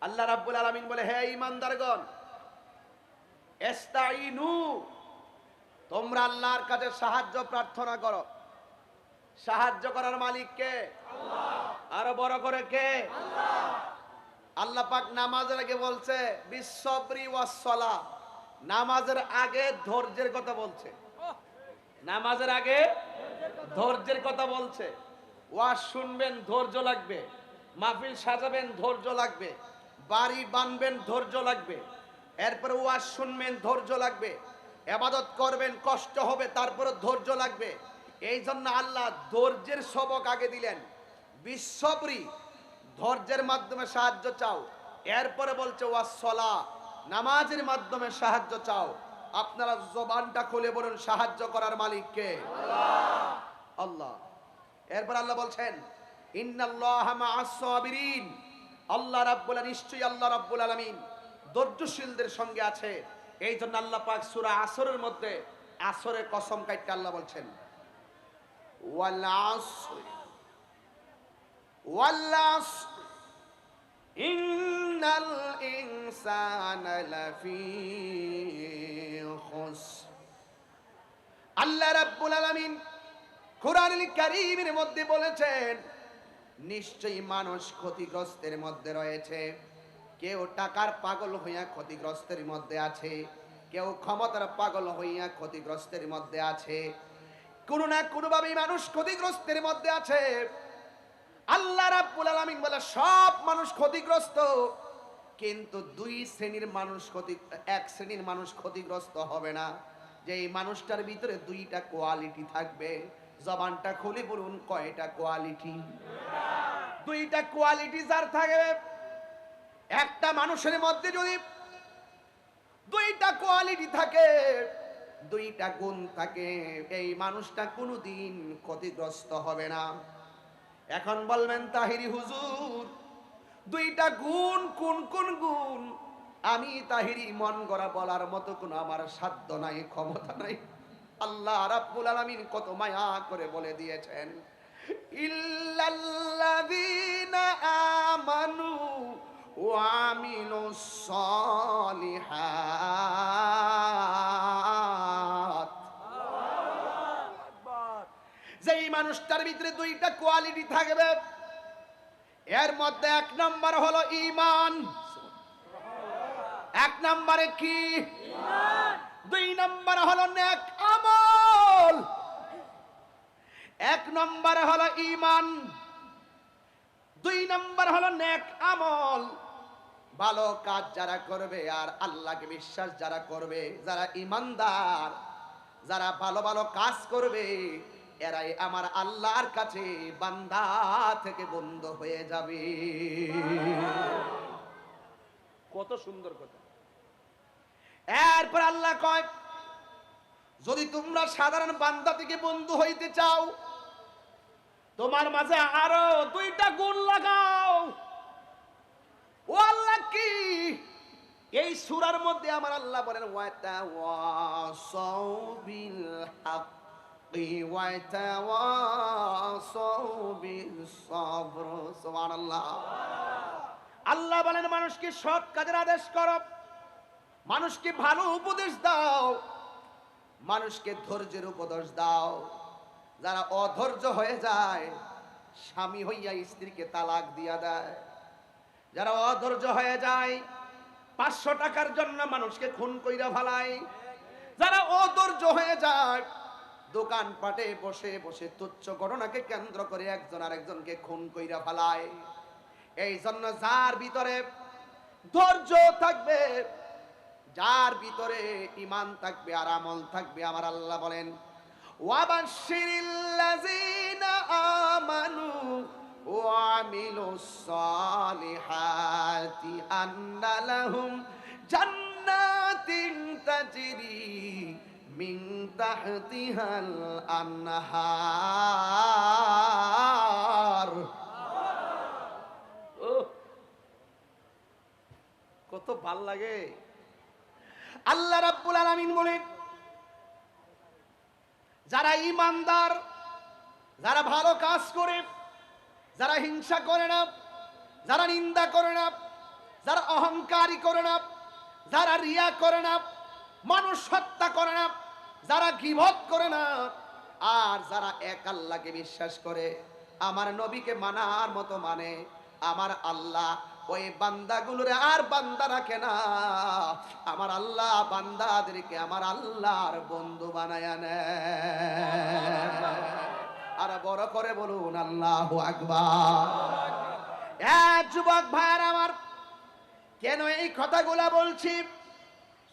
আল্লাহ রাব্বুল আলামিন বলে, হে ঈমানদারগণ, ইস্তাইনু, তোমরা আল্লাহর কাছে সাহায্য প্রার্থনা করো। সাহায্য করার মালিক কে? আল্লাহ। আরো বড় করে কে? আল্লাহ। আল্লাহ পাক নামাজের আগে বলছে বিসসবরি ওয়াস সালাহ, নামাজের আগে ধৈর্যের কথা বলছে। নামাজের আগে ধৈর্যের কথা বলছে। ওয়াজ শুনবেন, ধৈর্য লাগবে। মাহফিল সাজাবেন, ধৈর্য লাগবে। বাড়ি বানবেন, ধৈর্য লাগবে। এরপরে ওয়াজ শুনবেন, ধৈর্য লাগবে। ইবাদত করবেন, কষ্ট হবে, তারপরে ধৈর্য লাগবে। এই জন্য আল্লাহ ধৈর্যের সবক আগে দিলেন। বিসসবরি, ধৈর্যের মাধ্যমে সাহায্য চাও। এরপরে বলছে ওয়াস সালাহ, নামাজের মাধ্যমে সাহায্য চাও। আপনারা জবানটা খুলে বলুন, সাহায্য করার মালিক কে? আল্লাহ। আল্লাহ। এরপর আল্লাহ বলছেন ইন্নাল্লাহা মা'আস সাবিরিন, আল্লাহ রাব্বুল আলামিন, নিশ্চয়ই আল্লাহ রাব্বুল আলামিন ধৈর্যশীলদের সঙ্গে আছে। এই জন্য আল্লাহ পাক সূরা আসরের মধ্যে আসরের কসম কাইটে আল্লাহ বলছেন ওয়াল আসর ওয়াল আসর ইন্নাল ইনসানা লাফি খুসর। আল্লাহ রাব্বুল আলামিন কুরআনুল কারীমের মধ্যে বলেছেন, নিশ্চয়ই মানুষ ক্ষতিগ্রস্তের মধ্যে রয়েছে। কেউ টাকার পাগল হইয়া ক্ষতিগ্রস্তের মধ্যে আছে, কেউ ক্ষমতার পাগল হইয়া ক্ষতিগ্রস্তের মধ্যে আছে। কোনো না কোনোভাবেই মানুষ ক্ষতিগ্রস্তের মধ্যে আছে। আল্লাহ রাব্বুল আলামিন বলে সব মানুষ ক্ষতিগ্রস্ত, কিন্তু এক শ্রেণীর মানুষ ক্ষতিগ্রস্ত হবে না, যে এই মানুষটার ভিতরে দুইটা কোয়ালিটি থাকবে। জবানটা খুলে বলুন, কয়টা কোয়ালিটি? দুইটা কোয়ালিটি যার থাকবে। একটা মানুষের মধ্যে যদি দুইটা কোয়ালিটি থাকে, দুইটা গুণ থাকে, এই মানুষটা কোনোদিন ক্ষতিগ্রস্ত হবে না। এখন বলবেন তাহিরি হুজুর, দুইটা গুণ কোন কোন গুণ? আমি তাহিরি মন গড়া বলার মতো কোনো আমার সাধ্য নাই, ক্ষমতা নাই। আল্লাহ রাব্বুল আলামিন কত মায়া করে বলে দিয়েছেন, ইল্লাল্লাযীনা আমানু ওয়া আমিলুস সালিহাত। যেই মানুষটার ভিতরে দুইটা কোয়ালিটি থাকবে, এর মধ্যে এক নম্বর হলো ঈমান। এক নম্বরে কি? ঈমান। দুই নম্বর হলো নেক আমল। এক নম্বর হলো ঈমান, দুই নম্বর হলো নেক আমল। ভালো কাজ যারা করবে আর আল্লাহকে বিশ্বাস যারা করবে, যারা ঈমানদার, যারা ভালো ভালো কাজ করবে, এরাই আমার আল্লাহর কাছে বান্দা থেকে বন্ধ হয়ে যাবে। কত সুন্দর কথা। এরপর আল্লাহ কয়, যদি তোমরা সাধারণ বান্দা থেকে বন্ধু হইতে চাও, তোমার মাঝে আরো দুইটা গুণ লাগাও। ও আল্লাহ কি? এই সূরার মধ্যে আমার আল্লাহ বলেন ওয়াতাওয়াসাউ বিল হাক্কি ওয়াতাওয়াসাউ বিস সাবর। সুবহানাল্লাহ। আল্লাহ বলেন মানুষকে সৎ কাজের আদেশ করো, মানুষকে ভালো উপদেশ দাও, মানুষকে ধৈর্যের উপদেশ দাও। যারা অধৈর্য হয়ে যায়, স্বামী হইয়া স্ত্রীকে তালাক দিয়া দেয়। যারা অধৈর্য হয়ে যায়, 500 টাকার জন্য মানুষকে খুন কইরা ফেলায়। যারা অধৈর্য হয়ে যায়, দোকানপাটে বসে বসে তুচ্ছ ঘটনাকে কেন্দ্র করে একজন আরেকজনকে খুন কইরা ফেলায়। এই জন্য যার ভিতরে ধৈর্য থাকবে, যার ভিতরে ঈমান থাকবে আর আমল থাকবে, আমার আল্লাহ বলেন ওয়াবাশশিরিল্লাযীনা আমানু ওয়া আমিলুস সালিহাতি আন্না লাহুম জান্নাতিন তাজরি মিন তাহতিহাল আনহার। কত ভাল লাগে। আল্লাহ রাব্বুল আলামিন বলেন, যারা ঈমানদার, যারা ভালো কাজ করে, যারা হিংসা করে না, যারা নিন্দা করে না, যারা অহংকারী করে না, যারা রিয়া করে না, মানুষ হত্যা করে না, যারা গীবত করে না, আর যারা এক আল্লাহকে বিশ্বাস করে, আমার নবীকে মানার মতো মানে, আমার আল্লাহ ওই বান্দাগুলোরে আর বান্দা রাখে না, আমার আল্লাহ বান্দাদেরকে আমার আল্লাহর বন্ধু বানায় নেয়। আর বড় করে বলুন আল্লাহু আকবার। যুবক ভাইরা আমার, কেন এই কথাগুলা বলছি?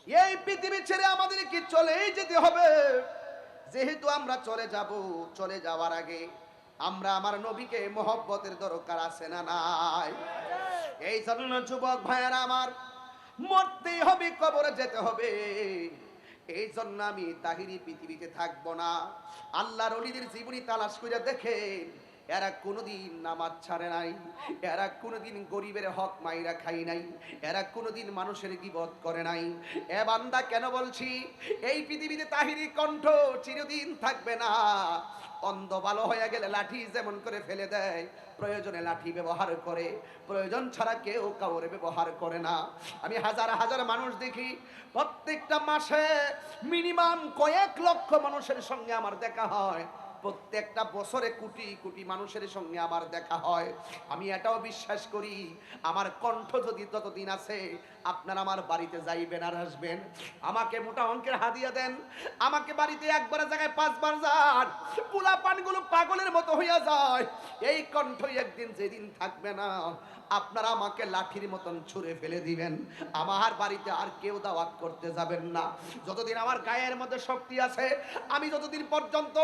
এই পৃথিবী ছেড়ে আমাদেরকে চলেই যেতে হবে। যেহেতু আমরা চলে যাব, চলে যাওয়ার আগে আমরা আমার নবীকে মহব্বতের দরকার আছে না নাই? এই জন্য যুবক ভাইয়েরা আমার, মরতেই হবে, কবরে যেতে হবে। এই জন্য আমি তাহিরি পৃথিবীতে থাকবো না। আল্লাহর ওলিদের জীবনী তালাশ করে দেখেন, এরা কোনোদিন নামাজ ছাড়ে নাই, এরা কোনোদিন গরিবের হক মাইরা খাই নাই, এরা কোনোদিন মানুষের গীবত করে নাই। এ বান্দা, কেন বলছি? এই পৃথিবীতে তাহিরি কণ্ঠ চিরদিন থাকবে না। অন্ধ ভালো হয়ে গেলে লাঠি যেমন করে ফেলে দেয়, প্রয়োজনে লাঠি ব্যবহার করে, প্রয়োজন ছাড়া কেউ কাউরে ব্যবহার করে না। আমি হাজার হাজার মানুষ দেখি, প্রত্যেকটা মাসে মিনিমাম কয়েক লক্ষ মানুষের সঙ্গে আমার দেখা হয়, প্রত্যেকটা বছরে কোটি কোটি মানুষের সঙ্গে আমার দেখা হয়। আমি এটাও বিশ্বাস করি, আমার কণ্ঠ যদি ততদিন আছে, আপনারা আমার বাড়িতে যাইবেন আর আসবেন, আমাকে মোটা অঙ্কের হাদিয়া দেন, আমাকে বাড়িতে একবার জায়গায় 5 বার যান, পোলা পানগুলো পাগলের মতো হইয়া যায়। এই কণ্ঠই একদিন যেদিন থাকবে না, আপনারা আমাকে লাঠির মতন ছুঁড়ে ফেলে দিবেন, আমার বাড়িতে আর কেউ দাওয়াত করতে যাবেন না। যতদিন আমার গায়ের মধ্যে শক্তি আছে, আমি যতদিন পর্যন্ত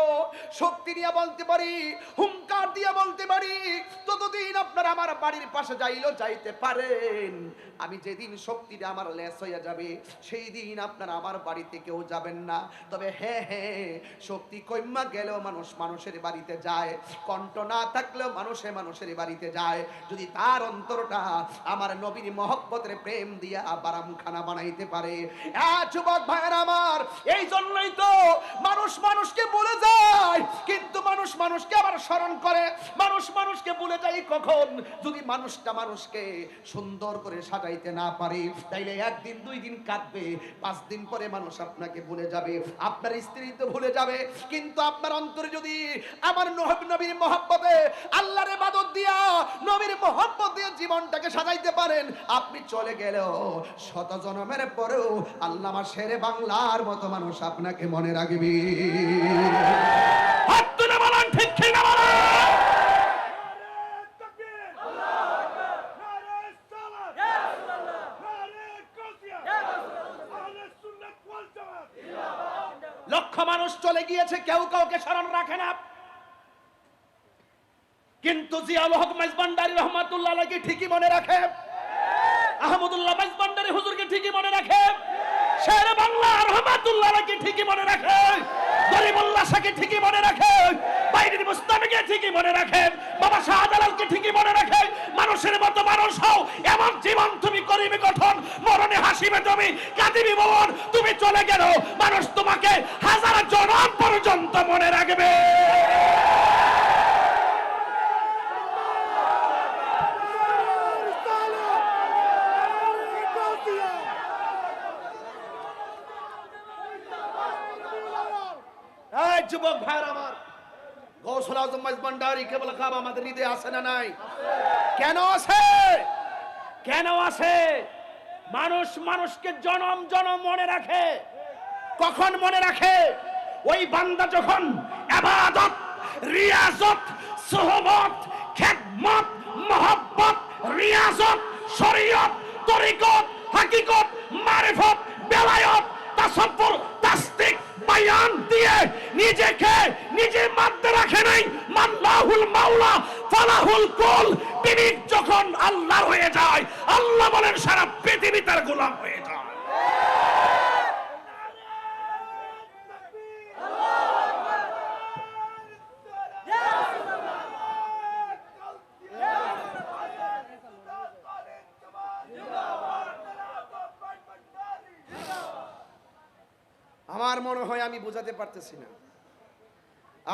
শক্তি নিয়ে বলতে পারি, হুঙ্কার দিয়ে বলতে পারি, ততদিন আপনারা আমার বাড়ির পাশে যাইলেও যাইতে পারেন। আমি যেদিন শক্তিটা আমার লেস হইয়া যাবে, সেই দিন আপনারা আমার বাড়িতে কেউ যাবেন না। তবে হ্যাঁ হ্যাঁ, শক্তি কইমা গেলেও মানুষ মানুষের বাড়িতে যায়, কণ্ঠ না থাকলেও মানুষে মানুষের বাড়িতে যায়, যদি তার অন্তরটা আমার নবীর মহব্বতের প্রেম দিয়া বারামখানা বানাইতে পারে। যুবক ভাইয়েরা আমার, এই জন্যই তো মানুষ মানুষকে ভুলে যায়, কিন্তু মানুষ মানুষকে আবার স্মরণ করে। মানুষ মানুষকে ভুলে যায় কখন? যদি মানুষটা মানুষকে সুন্দর করে সাজাইতে না পারে, তাইলে একদিন 2 দিন কাঁদবে, 5 দিন পরে মানুষ আপনাকে ভুলে যাবে, আপনার স্ত্রী তো ভুলে যাবে, কিন্তু আপনার অন্তরে যদি আমার নবীর মহব্বতে, আল্লাহর ইবাদত দিয়া, নবীর মহব্বত দিয়ে জীবনটাকে সাজাইতে পারেন, আপনি চলে গেলেও শত জন্মের পরেও আল্লামা শেরে বাংলার মতো মানুষ আপনাকে মনে রাখবে। হাত তুলে বলেন ঠিক কি না বলেন? লক্ষ মানুষ চলে গিয়েছে, কেউ কাউকে স্মরণ রাখে না, কিন্তু জিয়াউল হক মাইজভান্ডারী রহমাতুল্লাহ আলাইহি ঠিকই মনে রাখে, আহমদুল্লাহ মাইজভান্ডারী হুজুরকে ঠিকই মনে রাখে, শেরে বাংলা রহমাতুল্লাহ আলাইহি ঠিকই মনে রাখে, গরিবুল্লাহ শাহকে ঠিকই মনে রাখে, বাইরের মুস্তামিকে ঠিকই মনে রাখে, বাবা শাহজালালকে ঠিকই মনে রাখে। মানুষের মতো মানুষ হও, এমন জীবন তুমি করিবে গঠন, মরণে হাসিবে তুমি, কাঁদিবে মরণ। তুমি চলে গেল, মানুষ তোমাকে হাজার জনম পর্যন্ত মনে রাখবে। যুবক ভাইরা আমার, গৌসুল আজম মাইজভান্ডারী কেবল কাব আমাদের হৃদয়ে আছে না নাই? কেন আছে? কেন আছে? মানুষ মানুষকে জনম জনম মনে রাখে। কখন মনে রাখে? ওই বান্দা যখন ইবাদত, রিয়াজত, সুহবত, খেদমত, মহব্বত, রিয়াজত, শরীয়ত, তরিকত, হাকিকত, মারিফত, বেলায়েত, তাসাব্বুর, তাসদিক, বায়ান দিয়ে নিজেকে নিজে মানতে রাখে নাই। মাল্লাহুল মাওলা ফালাহুল কুল। তিনি যখন আল্লাহ হয়ে যায়, আল্লাহ বলেন সারা পৃথিবী তার গোলাম হয়ে যায়। আমার মনে হয় আমি বুঝাতে পারতেছি না।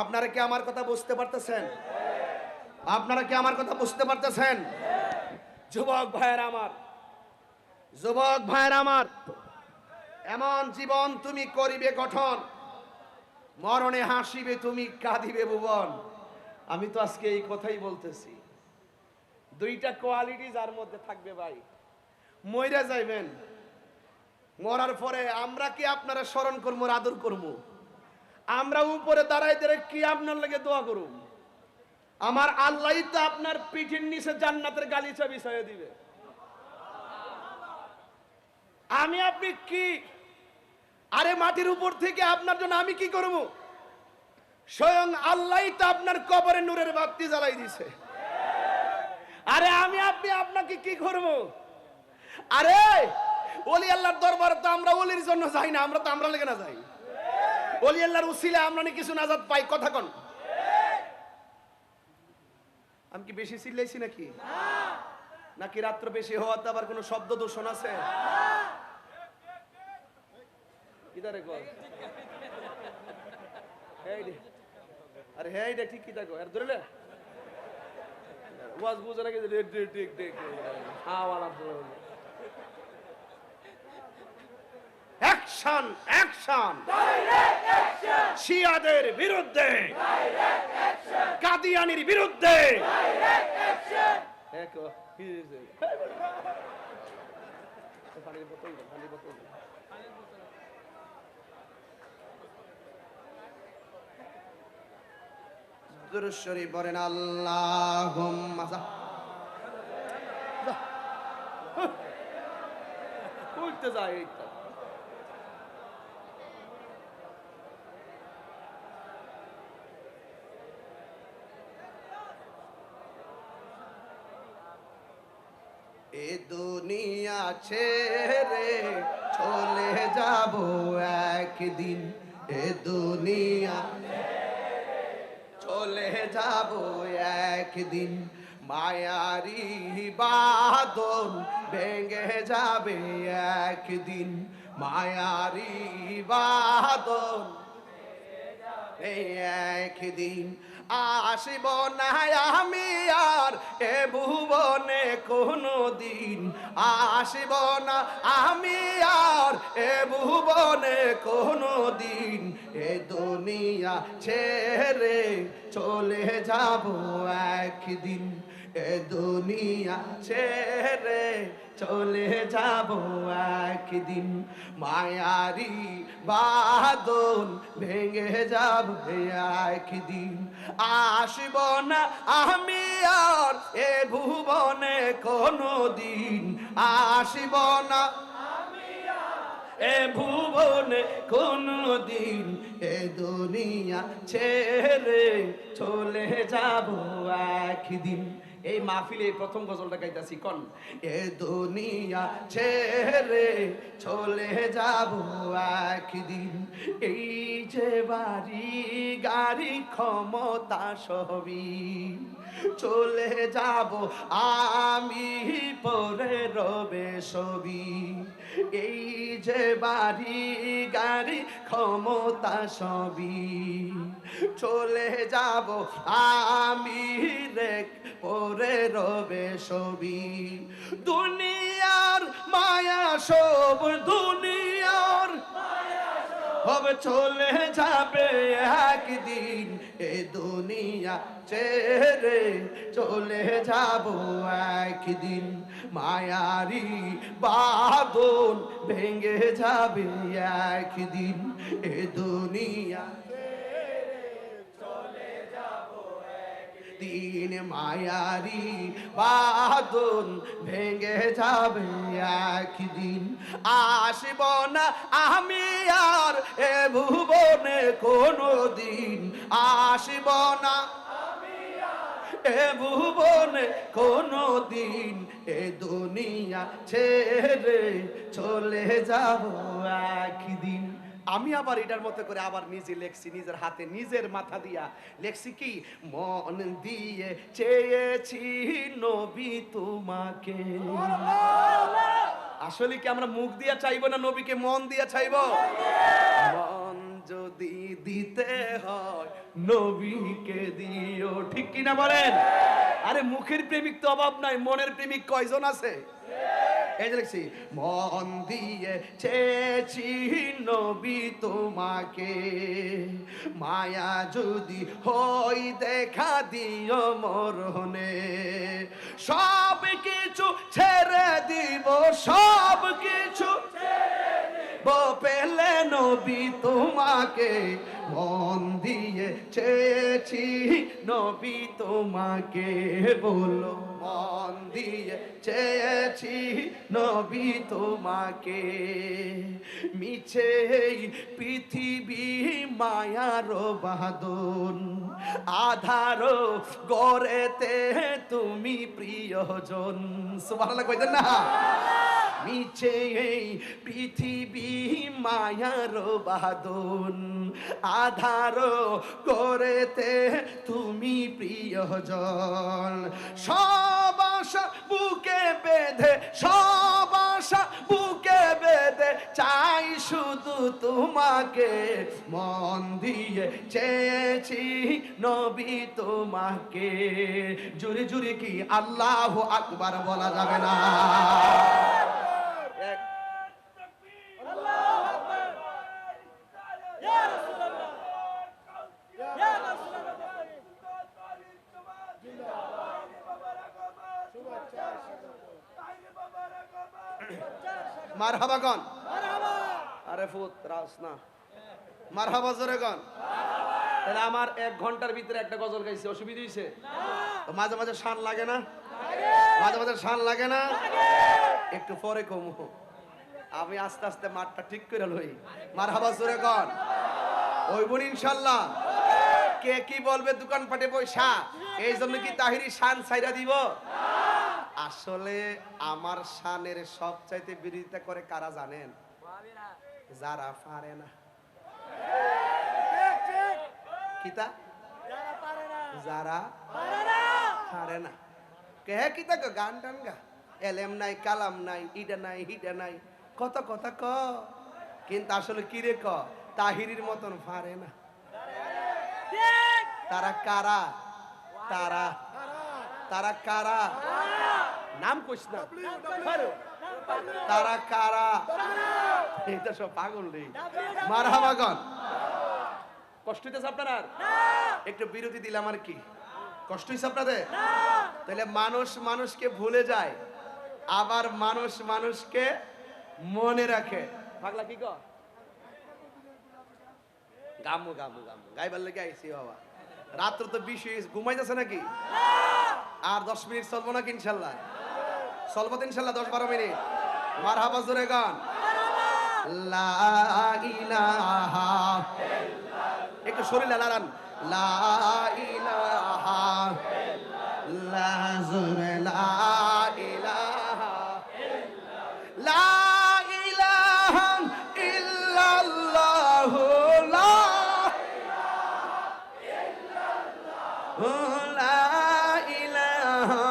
আপনারা কি আমার কথা বুঝতে পারতেছেন? আপনারা কি আমার কথা বুঝতে পারতেছেন? যুবক ভাইয়েরা আমার, যুবক ভাইরা আমার, এমন জীবন তুমি করিবে গঠন, মরণে হাসিবে তুমি, কাঁদিবে ভুবন। আমি তো আজকে এই কথাই বলতেছি। দুইটা কোয়ালিটি যার মধ্যে থাকবে ভাই, মইরা যাইবেন, মরার পরে আমরা কি আপনারা স্মরণ করবো, আদর করবো? আমরা উপরে দাঁড়াই দাঁড়াই কি আপনার লাগে দোয়া করুম? আমার আল্লাহই তো আপনার পিঠের নিচে জান্নাতের গালিচা বিছাইয়া দিবে। আমি আপনি কি, আরে মাটির উপর থেকে আপনার জন্য আমি কি করব? স্বয়ং আল্লাহই তো আপনার কবরে নূরের বাতি জ্বালাই দিছে। আরে আমি আপনি আপনাকে কি করব? আরে ওলি আল্লাহর দরবারে তো আমরা ওলির জন্য যাই না, আমরা তো আমরা লেগে না যাই। ওলি আল্লাহর উসিলা আমরা নি কিছু নাজাত পাই, কথা কন। আমি কি বেশি চিল্লাইছি নাকি? নাকি রাত্র বেশি হওয়াতে আবার কোনো শব্দ দূষণ আছে? কিদারে কর, আরে হ্যাঁ এটা ঠিক কি থাকো আর ধরলে ওয়াজ বুঝে নাকি ঠিক ঠিক অ্যাকশন অ্যাকশন শিয়াদের বিরুদ্ধে, কাদিয়ানির বিরুদ্ধে। দুরূদ শরীফ পড়েন, আল্লাহুম্মা উঠতে যায় এইটা। এ দুনিয়া ছেড়ে চলে যাব একদিন, এ দুনিয়া চলে যাব একদিন, মায়ারি বাঁধন ভেঙে যাবে একদিন, মায়ারি বাঁধন এই একদিন। আসিব না আমি আর এ ভুবনে কোনো দিন, আসিব না আমি আর এ ভুবনে কোনো দিন, এ দুনিয়া ছেড়ে চলে যাব একদিন, এ দুনিয়া ছেড়ে চলে যাব একদিন, মায়ারি বাঁধন ভেঙে যাবে একদিন। আসিব না আমি আর এ ভুবনে কোনো দিন, আসিব না এ ভুবনে কোনো দিন, এ দুনিয়া ছেড়ে চলে যাব একদিন। এই মাহফিলে প্রথম গজলটা গাইতাছি, কোন এ দুনিয়া ছেড়ে চলে যাব একদিন, এই যে বাড়ি গাড়ি ক্ষমতা সবই চলে যাব আমি, পরে রবে সবই। এই যে বাড়ি গাড়ি ক্ষমতা সবই চলে যাব আমি, রেখ পরে রবে সবই। দুনিয়ার মায়া সব, দুনিয়ার হবে চলে যাবে একদিন, এ দুনিয়া ছেড়ে চলে যাব একদিন, মায়ারি বাঁধন ভেঙে যাবে একদিন, এ দুনিয়া দিন, মায়ারি বাঁধন ভেঙে যাবে একদিন। আসিব না আমি আর এ ভুবনে কোনো দিন, আসিব না এ ভুবনে কোনো দিন, এ দুনিয়া ছেড়ে চলে যাব একদিন। আমি আবার এটার মতো করে আবার নিজে লেখছি, নিজের হাতে নিজের মাথা দিয়া লেখছি কি, মন দিয়ে চেয়েছি নবী তোমাকে। আসলে কি আমরা মুখ দিয়া চাইবো না নবীকে মন দিয়া চাইবো? মন যদি দিতে হয় নবীকে দিও, ঠিক কিনা বলেন? আরে মুখের প্রেমিক তো অভাব নাই, মনের প্রেমিক কয়জন আছে? এই যে লিখছি, মন দিয়ে চেয়েছি নবী তোমাকে, মায়া যদি হই দেখা দিও মরণে, সব কিছু ছেড়ে দিব, সব কিছু পেলে নবী তোমাকে, মন দিয়ে চেয়েছি নবী তোমাকে, বলো মন দিয়ে চেয়েছি নবী তোমাকে, মিছে এই পৃথিবী মায়ার বাঁধন, আধার গড়েতে তুমি প্রিয়জন। সুবহানাল্লাহ কইতেন না? মিছে এই পৃথিবী মায়ার বাঁধন, আধার করেতে তুমি প্রিয়জন, সব আশা বুকে বেঁধে, সব আশা বুকে বেঁধে চাই শুধু তোমাকে, মন দিয়ে চেয়েছি নবী তোমাকে। জুরি জুরি কি আল্লাহু আকবার বলা যাবে না? মারহাবা গন, আরে ফুত রাস না, মারহাবা জোরে গন। তাহলে আমার 1 ঘন্টার ভিতরে একটা গজল গাইছে, অসুবিধা হইছে? তো মাঝে মাঝে শান লাগে না? মাঝে মাঝে শান লাগে না? একটু পরে কমু, আমি আস্তে আস্তে মাঠটা ঠিক করে লই। মারহাবা জোরে গন, ওইব ইনশাআল্লাহ। কে কি বলবে দোকানপাটে পয়সা, এই জন্য কি তাহিরি শান ছাইরা দিব? আসলে আমার শানের সবচাইতে বিরোধিতা করে কারা জানেন? যারা পারে না। কিতা? যারা পারে না। কে কিতা গান টান গা, এলেম নাই, কালাম নাই, ইডা নাই, হিডা নাই, কত কথা ক, কিন্তু আসলে কি রে ক, তাহিরির মতন পারে না। তারা কারা? তারা তারা কারা? নাম কইস না, তারা কারা? এটা সব পাগল রে। মারহাবা গান। কষ্ট হইতেছে আপনার? একটু বিরতি দিলাম আর কি, কষ্ট হইছে আপনাদের? তাহলে মানুষ মানুষকে ভুলে যায়, আবার মানুষ মানুষকে মনে রাখে। পাগলা কি কয়? গামু গামু গামু গাইবার লেগে আইছি বাবা। রাত্র তো 20 ঘুমাইতেছে নাকি? আর 10 মিনিট চলবো নাকি? ইনশাল্লাহ চলবো তো ইনশাল্লাহ, 10-12 মিনিট। মারহাবা জোরে গান। লা ইলাহা, একটু শরীর লালান। লা ইলাহা লা জোরে, লা ইলাহা লা ইলাহা ইল্লাল্লাহ, লা ইলাহা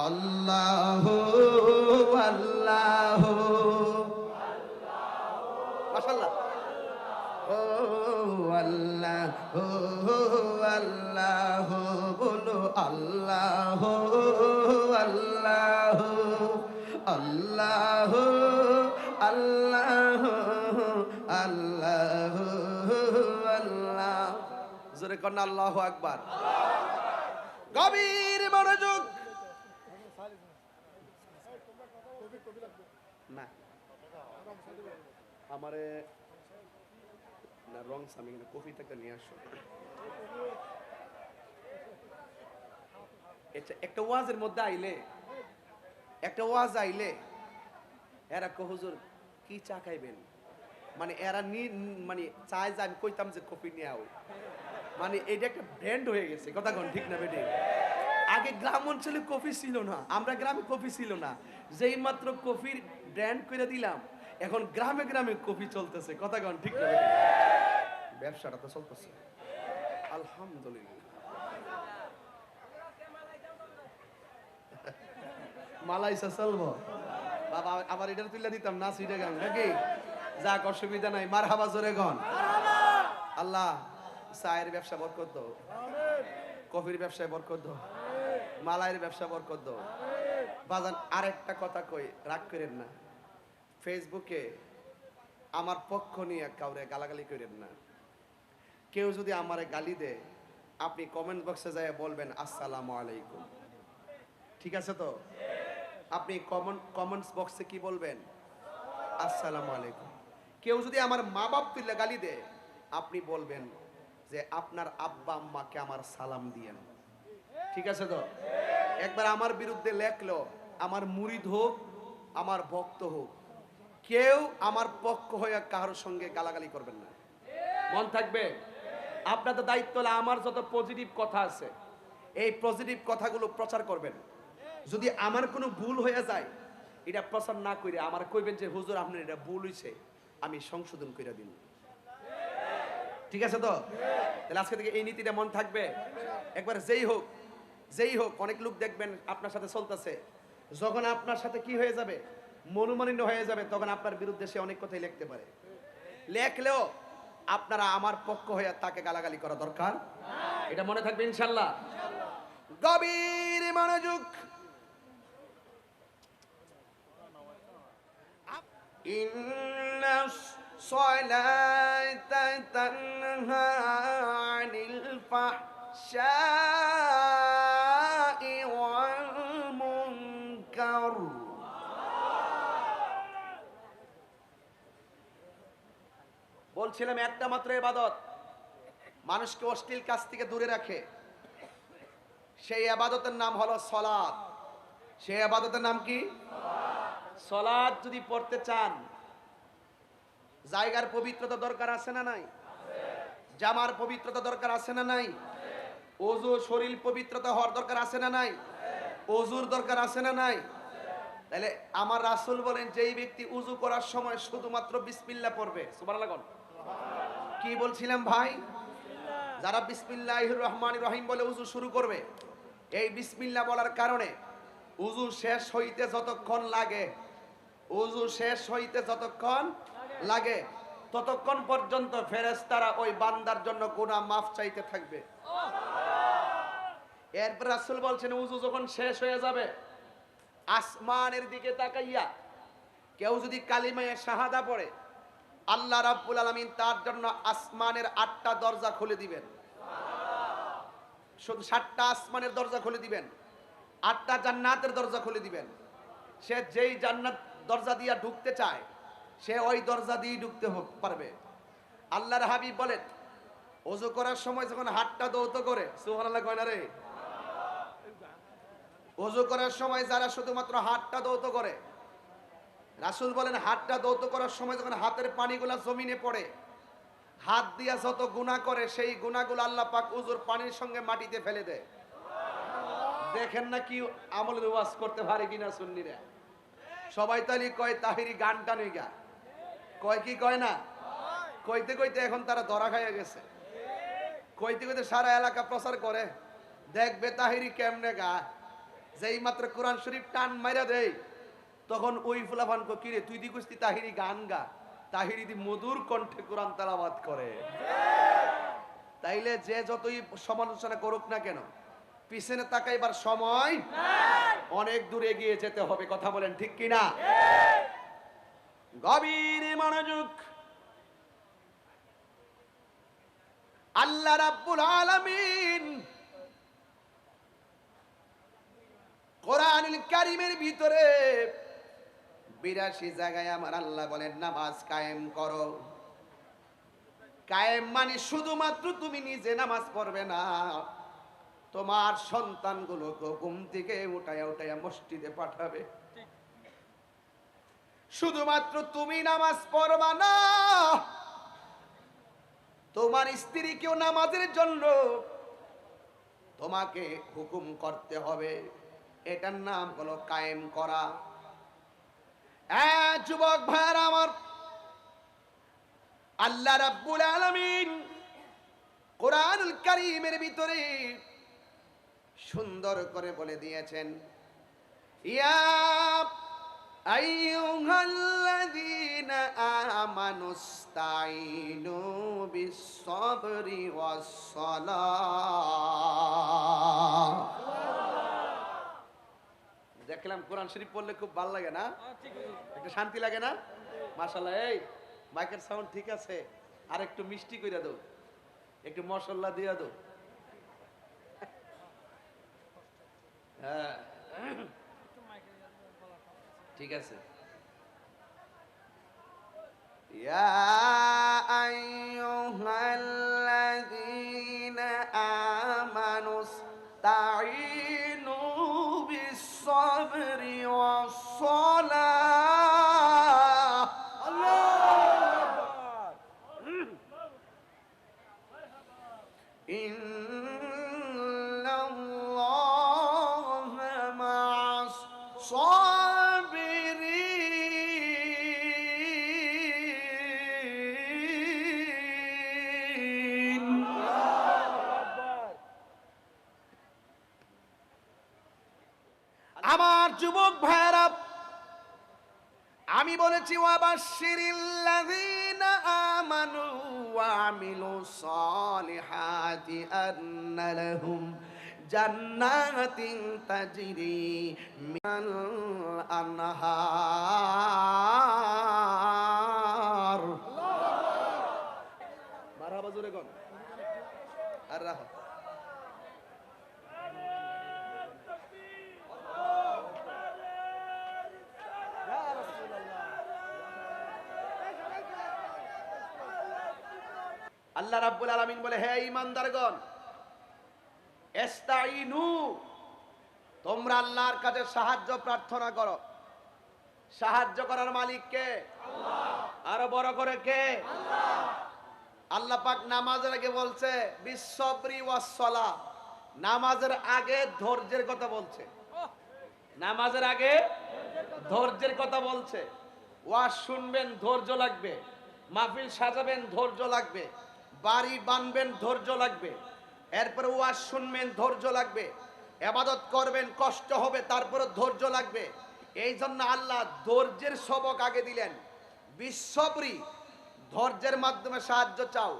আল্লাহু আল্লাহু। মাশাআল্লাহ। ও আল্লাহু আল্লাহু, বলো আল্লাহু আল্লাহু আল্লাহু আল্লাহু আল্লাহু আল্লাহ। জোরে কর না আল্লাহু আকবার। গভীর মনোযোগ। না আমারে না রং সামি কফি থেকে নিয়ে আসো। একটা ওয়াজের মধ্যে আইলে, একটা ওয়াজ আইলে এরা কো হুজুর কি চা খাইবেন, মানে এরা মানে চায় যে আমি কইতাম যে কফি নিয়ে আও, মানে এটা একটা ব্র্যান্ড হয়ে গেছে। কথা কোন ঠিক না বেটে? আগে গ্রাম অঞ্চলে কফি ছিল না, আমরা গ্রামে কফি ছিল না, যেই মাত্র কফির ব্র্যান্ড করে দিলাম, এখন গ্রামে গ্রামে কফি চলতেছে। কথা কোন ঠিক না বেটে? ব্যবসাটা তো চলতেছে আলহামদুলিল্লাহ। মালাইসা চলবো বাবা, আবার এটা তুলে দিতাম না সিটে গান নাকি? যাক অসুবিধা নাই। মারহাবা জোরে গন। আল্লাহ চায়ের ব্যবসা বরকত দাও, কফির ব্যবসায় বরকত দাও, মালাইয়ের ব্যবসা বরকত দাও, বাজান আরেকটা কথা কই, রাগ করেন না। ফেসবুকে আমার পক্ষ নিয়ে কাউরে গালাগালি করেন না। কেউ যদি আমারে গালি দেয়, আপনি কমেন্ট বক্সে যায় বলবেন আসসালামু আলাইকুম। ঠিক আছে তো? আপনি কমেন্টস বক্সে কি বলবেন? আসসালামু আলাইকুম। কেউ যদি আমার মা বাপ তুলে গালি দেয়, আপনি বলবেন যে আপনার আব্বা আম্মাকে আমার সালাম দিয়েন। ঠিক আছে তো? একবার আমার বিরুদ্ধে লেখলো, আমার মুরিদ হোক, আমার ভক্ত হোক, কেউ আমার পক্ষ হয়ে কারোর সঙ্গে গালাগালি করবেন না। মন থাকবে? আপনাদের দায়িত্ব হলো আমার যত পজিটিভ কথা আছে এই পজিটিভ কথাগুলো প্রচার করবেন। যদি আমার কোনো ভুল হয়ে যায়, এটা প্রচার না করে আমার কইবেন যে হুজুর আপনার এটা ভুল হইছে, আমি সংশোধন করে দিন। ঠিক আছে তো? তাহলে আজকে থেকে এই নীতিটা মন থাকবে। একবার যেই হোক অনেক লোক দেখবেন আপনার সাথে চলতেছে, যখন আপনার সাথে কি হয়ে যাবে, মনোমালিন্য হয়ে যাবে, তখন আপনার বিরুদ্ধে সে অনেক কথাই লিখতে পারে। লেখলেও আপনারা আমার পক্ষ হয়ে তাকে গালাগালি করা দরকার, এটা মনে থাকবে ইনশাল্লাহ। গভীর মনোযোগ। ইন্নাস সালাতা তানহা আনিল ফাহশাই ওয়াল মুনকার। বলছিলাম একটা মাত্র ইবাদত মানুষকে অশ্লীল কাজ থেকে দূরে রাখে, সেই ইবাদতের নাম হলো সালাত। সেই ইবাদতের নাম কি? সালাত। যদি পড়তে চান, জায়গার পবিত্রতা দরকার আছে না নাই? জামার পবিত্রতা দরকার আছে না নাই? ওযু শরীর পবিত্রতা হওয়ার দরকার আছে না নাই? ওযুর দরকার আছে না নাই? তাহলে আমার রাসূল বলেন, যেই ব্যক্তি উযু করার সময় শুধুমাত্র বিসমিল্লাহ পড়বে, সুবহানাল্লাহ কোন? কি বলছিলাম ভাই? যারা বিসমিল্লাহির রহমানির রহিম বলে উযু শুরু করবে, এই বিসমিল্লাহ বলার কারণে উযু শেষ হইতে যতক্ষণ লাগে, উযু শেষ হইতে যতক্ষণ লাগে, ততক্ষণ পর্যন্ত ফেরেশতারা ওই বান্দার জন্য গুনাহ মাফ চাইতে থাকবে। এরপর রাসূল বলছেন, উযু যখন শেষ হয়ে যাবে, আসমানের দিকে তাকাইয়া কেউ যদি কালিমায়ে শাহাদা পড়ে, আল্লাহ রাব্বুল আলামিন তার জন্য আসমানের 8টা দরজা খুলে দিবেন। শুধু 7টা আসমানের দরজা খুলে দিবেন, 8টা জান্নাতের দরজা খুলে দিবেন। সে যেই জান্নাত দরজা দিয়া ঢুকতে চায়, সে ওই দরজা দিয়ে ঢুকতে পারবে। আল্লাহর হাবিব বলেন, ওযু করার সময় যখন হাতটা দৌত করে, সুবহানাল্লাহ কয় না রে? ওযু করার সময় যারা শুধুমাত্র হাতটা দৌত করে, রাসূল বলেন হাতটা দৌত করার সময় যখন হাতের পানিগুলা জমিনে পড়ে, হাত দিয়া যত গুনাহ করে, সেই গুনাহগুলো আল্লাহ পাক ওযুর পানির সঙ্গে মাটিতে ফেলে দেয়। দেখেন না কি আমলের ওয়াজ করতে পারে কিনা সুন্নিরা। সবাই তালি কয় তাহিরি গানটা নেই গা, কয় কি কয় না? কইতে কইতে এখন তারা ধরা খাইয়া গেছে। কইতে কইতে সারা এলাকা প্রচার করে, দেখবে তাহিরি কেমনে গা। যেই মাত্র কোরআন শরীফ টান মাইরা দেই, তখন ওই ফুলাফান কো, কিরে তুই দি কুস্তি তাহিরি গান গা। তাহিরি দি মধুর কণ্ঠে কোরআন তেলাওয়াত করে। তাইলে যে যতই সমালোচনা করুক না কেন, পিছনে তাকাইবার সময় নাই, অনেক দূরে এগিয়ে যেতে হবে। কথা বলেন ঠিক কিনা? গভীর মনোযোগ। আল্লাহ রাব্বুল আলামিন কোরআনুল কারীমের ভিতরে 82 জায়গায় আমার আল্লাহ বলেন নামাজ কায়েম করো। কায়েম মানে শুধুমাত্র তুমি নিজে নামাজ পড়বে না, তোমার সন্তানগুলোকে ঘুম থেকে উঠায়া উঠায়া মসজিদে পাঠাবে। শুধুমাত্র তুমি নামাজ পড়বা না, তোমার স্ত্রীকেও নামাজের জন্য তোমাকে হুকুম করতে হবে। এটার নাম হলো কায়েম করা। যুবক ভাইরা আমার, আল্লাহ রাব্বুল আলামিন কোরআনুল কারীমের ভিতরে সুন্দর করে বলে দিয়েছেন, ইয়া আইয়ুহাল্লাযীনা আমানুস্তাঈনু বিস-সাবরি ওয়াস-সালাহ। দেখলাম কোরআন শরীফ পড়লে খুব ভালো লাগে না, একটু শান্তি লাগে না? মাশাআল্লাহ। এই মাইকের সাউন্ড ঠিক আছে, আর একটু মিষ্টি কইরা দাও, একটু মশলা দিয়া দাও। হ্যাঁ ঠিক আছে। ইয়া আইয়ুহাল্লাযীনা আমানুস্তাঈনু বিস-সাবরি ওয়াস-সালাহ। আল্লাহু আকবার। ইন্নাল্লাহা মা'আস-সাবিরিন। আমার যুবক ভাইরা, আমি বলেছি ওয়াবাশশিরিল্লাযীনা আমানু ওয়া আমিলুস সালিহাতি আন্না লাহুম জান্নাতিন তাজরি মিনাল আনহার। মারহাবা জোরে কোন আর রাহ। আল্লাহ রাব্বুল আলামিন বলে, হে ঈমানদারগণ, ইস্তাঈনু, তোমরা আল্লাহর কাছে সাহায্য প্রার্থনা করো। সাহায্য করার মালিক কে? আল্লাহ। আরো বড় করে কে? আল্লাহ। আল্লাহ পাক নামাজের আগে বলছে বিস-সাবরি ওয়াস-সালাহ, নামাজের আগে ধৈর্যের কথা বলছে। নামাজের আগে ধৈর্যের কথা বলছে। ওয়াজ শুনবেন ধৈর্য লাগবে, মাহফিল সাজাবেন ধৈর্য লাগবে, বাড়ি বানবেন ধৈর্য লাগবে, এরপরে ওয়াজ শুনবেন ধৈর্য লাগবে, ইবাদত করবেন কষ্ট হবে তারপরে ধৈর্য লাগবে। এই জন্য আল্লাহ ধৈর্যের সবক আগে দিলেন। বিশ্ববরি, ধৈর্যের মাধ্যমে সাহায্য চাও।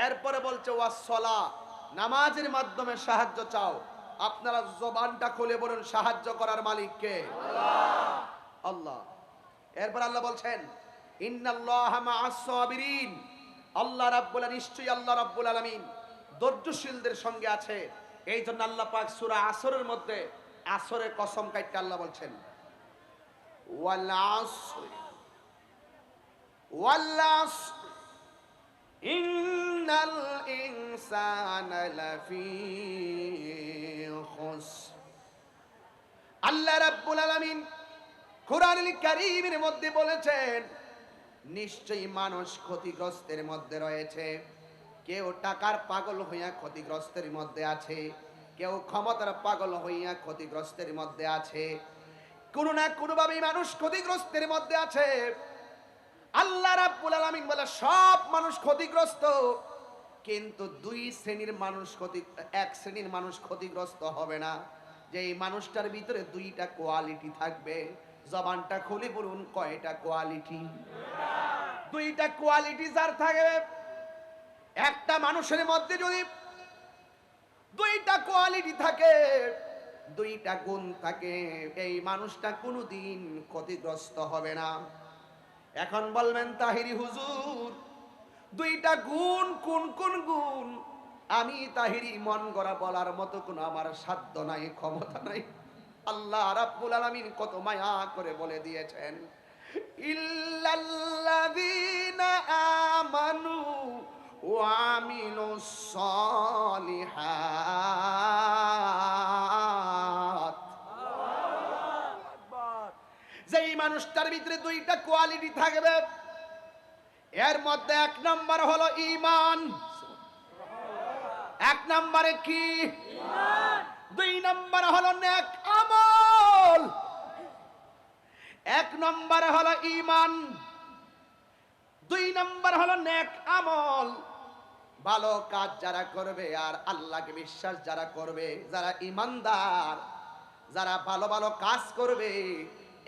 এরপরে বলছে ওয়াস-সালাহ, নামাজের মাধ্যমে সাহায্য চাও। আপনারা জবানটা খুলে বলুন, সাহায্য করার মালিক কে? আল্লাহ। আল্লাহ। এরপর আল্লাহ বলছেন ইন্নাল্লাহা মা'আস-সাবিরিন, আল্লাহ রাব্বুল আলামিন, নিশ্চয়ই আল্লাহ রাব্বুল আলামিন ধৈর্যশীলদের সঙ্গে আছে। এই জন্য আল্লাহ পাক সূরা আসরের মধ্যে আসরের কসম কাইটে আল্লাহ বলছেন ওয়াল আসর ওয়াল আসর ইন্নাল ইনসানা লাফি খুসর। আল্লাহ রাব্বুল আলামিন কুরআনুল কারীমের মধ্যে বলেছেন, নিশ্চয়ই মানুষ ক্ষতিগ্রস্তের মধ্যে রয়েছে। কেউ টাকার পাগল হইয়া ক্ষতিগ্রস্তের মধ্যে আছে, কেউ ক্ষমতার পাগল হইয়া ক্ষতিগ্রস্তের মধ্যে আছে। কোনো না কোনোভাবে মানুষ ক্ষতিগ্রস্তের মধ্যে আছে। আল্লাহ রাব্বুল আলামিন বলে সব মানুষ ক্ষতিগ্রস্ত, কিন্তু এক শ্রেণীর মানুষ ক্ষতিগ্রস্ত হবে না, যে এই মানুষটার ভিতরে দুইটা কোয়ালিটি থাকবে। জবানটা খুলে বলুন, কয়টা কোয়ালিটি? দুইটা কোয়ালিটি যার থাকবে। একটা মানুষের মধ্যে যদি দুইটা কোয়ালিটি থাকে, দুইটা গুণ থাকে, এই মানুষটা কোনোদিন ক্ষতিগ্রস্ত হবে না। এখন বলবেন তাহিরি হুজুর, দুইটা গুণ কোন কোন গুণ? আমি তাহিরি মন গড়া বলার মতো কোনো আমার সাধ্য নাই, ক্ষমতা নাই। আল্লাহ রাব্বুল আলামিন কত মায়া করে বলে দিয়েছেন, ইল্লাল্লাযীনা আমানু ওয়া আমিলুস সালিহাত। যেই মানুষটার ভিতরে দুইটা কোয়ালিটি থাকবে, এর মধ্যে এক নম্বর হলো ঈমান। এক নম্বরে কি? ঈমান। দুই নম্বর হলো নেক আমল। এক নম্বর হলো ঈমান, দুই নম্বর হলো নেক আমল। ভালো কাজ যারা করবে আর আল্লাহকে বিশ্বাস যারা করবে, যারা ঈমানদার, যারা ভালো ভালো কাজ করবে,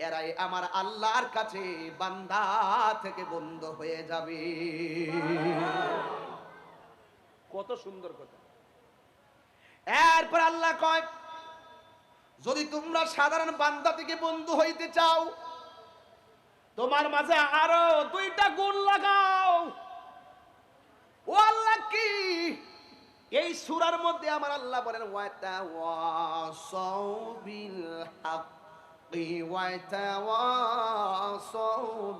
এরাই আমার আল্লাহর কাছে বান্দা থেকে বন্ধ হয়ে যাবে। কত সুন্দর কথা। এরপর আল্লাহ কয় যদি তোমরা সাধারণ বান্দা থেকে বন্ধু হইতে চাও, তোমার মাঝে আরো 2টা গুণ লাগাও। ও আল্লাহ কি? এই সূরার মধ্যে আমার আল্লাহ বলেন ওয়াতাওয়াসাউ বিল হাক্কি ওয়াতাওয়াসাউ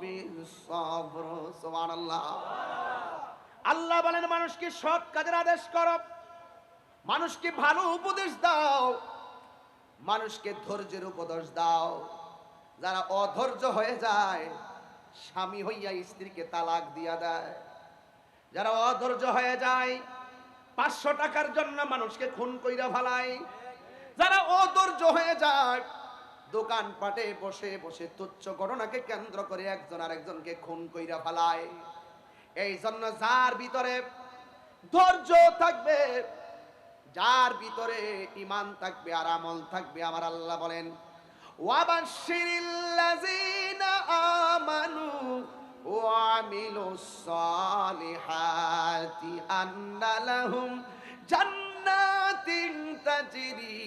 বিস সাবর। সুবহানাল্লাহ। আল্লাহ বলেন মানুষকে সৎ কাজের আদেশ করো, মানুষকে ভালো উপদেশ দাও, মানুষকে ধৈর্যের উপদেশ দাও। যারা অধৈর্য হয়ে যায়, স্বামী হইয়া স্ত্রীকে তালাক দিয়া দেয়। যারা অধৈর্য হয়ে যায়, 500 টাকার জন্য মানুষকে খুন কইরা ফেলায়। যারা অধৈর্য হয়ে যায়, দোকানপাটে বসে বসে তুচ্ছ ঘটনাকে কেন্দ্র করে একজন আরেকজনকে খুন কইরা ফেলায়। এই জন্য যার ভিতরে ধৈর্য থাকবে, যার ভিতরে ঈমান থাকবে আর আমল থাকবে, আমার আল্লাহ বলেন ওয়াবাশশিরিল্লাযীনা আমানু ওয়া আমিলুস সালিহাতি আন্না লাহুম জান্নাতিন তাজরি